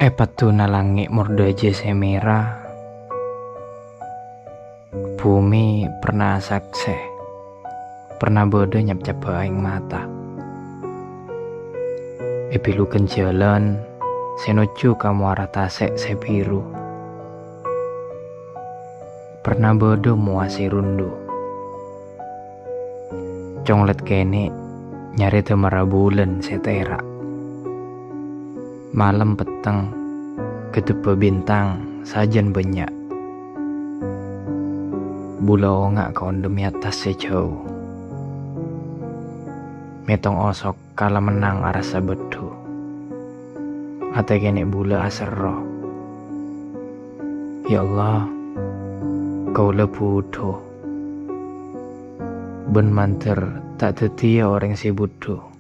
Patuna langit murdaje semera, bumi pernah sakse, pernah bodoh nyap capa aing mata. Epilukan jalan, senocu kamu arah tasek sebiru. Pernah bodoh muasi rundu. Conglet kene nyari temara bulan setera. Malam peteng, ketupa bintang sajan banyak. Bula onga kondom atas sejauh. Metong osok kala menang arasa bedu. Ate kene bula asero. Ya Allah, kau lebudo. Ben manter tak tetia orang si budu.